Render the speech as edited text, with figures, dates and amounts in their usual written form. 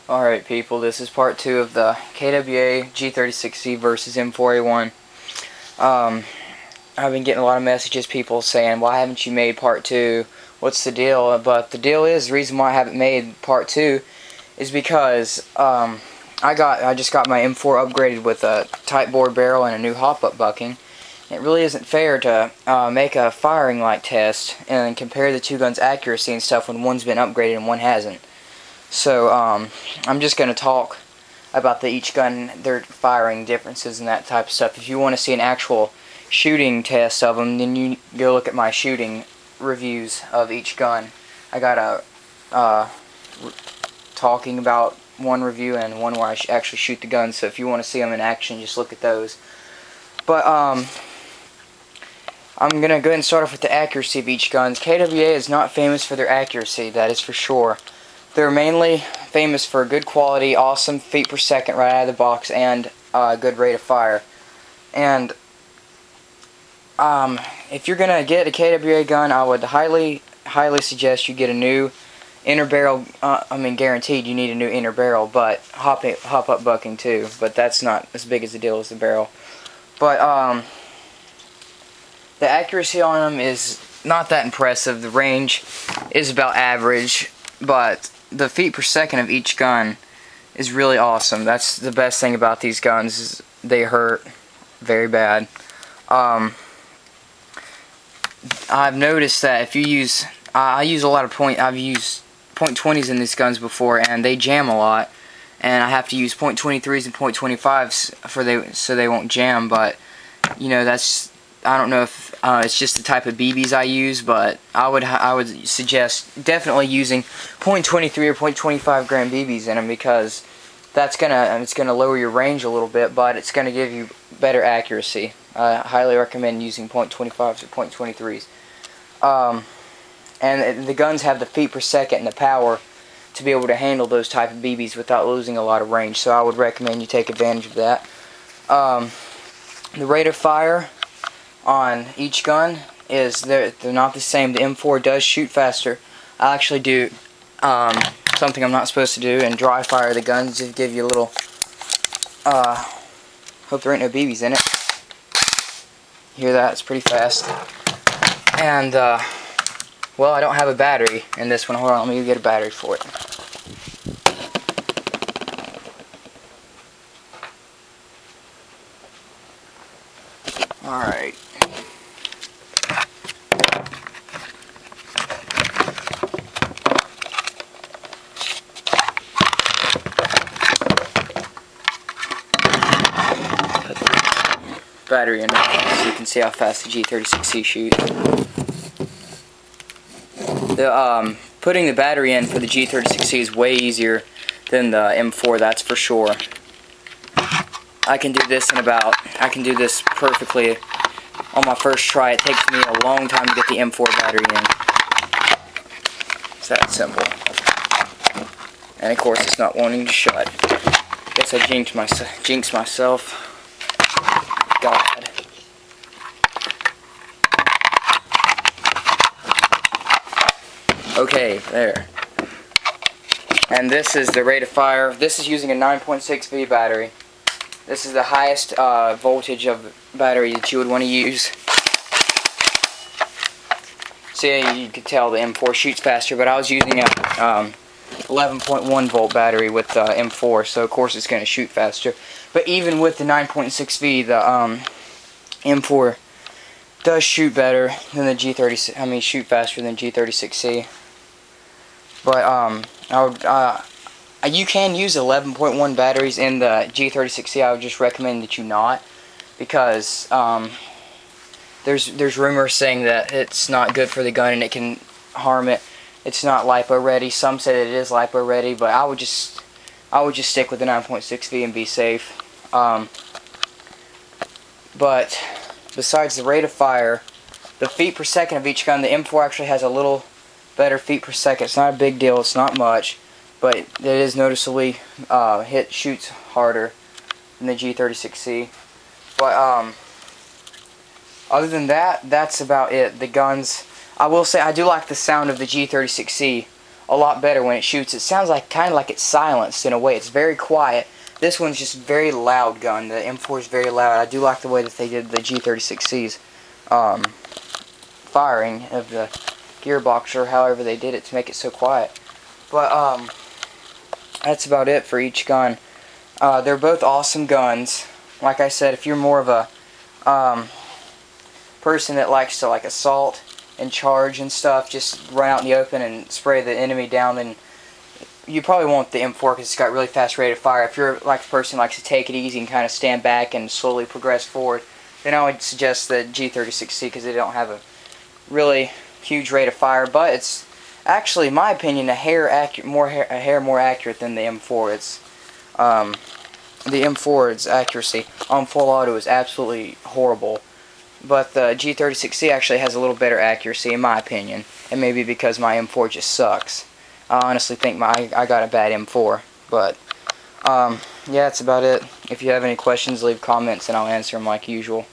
Alright people, this is part 2 of the KWA G36C versus M4A1. I've been getting a lot of messages, people saying, why haven't you made part 2? What's the deal? But the deal is, the reason why I haven't made part 2 is because I just got my M4 upgraded with a tight bore barrel and a new hop-up bucking. It really isn't fair to make a firing light test and compare the two guns' accuracy and stuff when one's been upgraded and one hasn't. So I'm just going to talk about each gun, their firing differences and that type of stuff. If you want to see an actual shooting test of them, then you go look at my shooting reviews of each gun. I got a talking about one review and one where I actually shoot the guns. So if you want to see them in action, just look at those. But I'm going to go ahead and start off with the accuracy of each gun. KWA is not famous for their accuracy, that is for sure. They're mainly famous for good quality, awesome feet per second right out of the box, and a good rate of fire. And if you're going to get a KWA gun, I would highly suggest you get a new inner barrel. Guaranteed you need a new inner barrel, but hop-up bucking too. But that's not as big as the deal as the barrel. But the accuracy on them is not that impressive. The range is about average, but the feet per second of each gun is really awesome. That's the best thing about these guns, is they hurt very bad. I've noticed that if you use, I've used .20s in these guns before, and they jam a lot, and I have to use .23s and .25s so they won't jam. But you know, I don't know if it's just the type of BBs I use, but I would suggest definitely using .23 or .25 gram BBs in them, because it's gonna lower your range a little bit, but it's gonna give you better accuracy. I highly recommend using .25s or .23s. And the guns have the feet per second and the power to be able to handle those type of BBs without losing a lot of range. So I would recommend you take advantage of that. The rate of fire on each gun is they're not the same. The M4 does shoot faster. I actually do something I'm not supposed to do and dry fire the guns to give you a little hope there ain't no BBs in it. Hear that? It's pretty fast. And well, I don't have a battery in this one. Hold on, let me get a battery for it. Alright. Battery in it so you can see how fast the G36C shoots. Putting the battery in for the G36C is way easier than the M4, that's for sure. I can do this perfectly on my first try. It takes me a long time to get the M4 battery in. It's that simple. And of course it's not wanting to shut. Guess I jinxed myself. God. Okay, there. And this is the rate of fire. This is using a 9.6V battery. This is the highest voltage of battery that you would want to use. See, you can tell the M4 shoots faster, but I was using a 11.1 volt battery with the M4, so of course it's going to shoot faster. But even with the 9.6V, the M4 does shoot better than the G36. Shoot faster than G36C. But you can use 11.1 batteries in the G36C. I would just recommend that you not, because there's rumors saying that it's not good for the gun and it can harm it. It's not LiPo ready. Some say that it is LiPo ready, but I would just stick with the 9.6V and be safe. But besides the rate of fire, the feet per second of each gun, the M4 actually has a little better feet per second. It's not a big deal. It's not much, but it is noticeably shoots harder than the G36C. But other than that, that's about it. The guns, I will say I do like the sound of the G36C a lot better when it shoots. It sounds like kind of like it's silenced in a way. It's very quiet. This one's just very loud gun. The M4 is very loud. I do like the way that they did the G36C's firing of the gearbox, or however they did it to make it so quiet. But that's about it for each gun. They're both awesome guns. Like I said, if you're more of a person that likes to assault and charge and stuff, just run out in the open and spray the enemy down, then you probably want the M4 because it's got really fast rate of fire. If you're like the person who likes to take it easy and kind of stand back and slowly progress forward, then I would suggest the G36C because they don't have a really huge rate of fire. But it's actually, in my opinion, a hair more accurate than the M4. It's the M4's accuracy on full auto is absolutely horrible. But the G36C actually has a little better accuracy, in my opinion. And maybe because my M4 just sucks. I honestly think I got a bad M4. But, yeah, that's about it. If you have any questions, leave comments and I'll answer them like usual.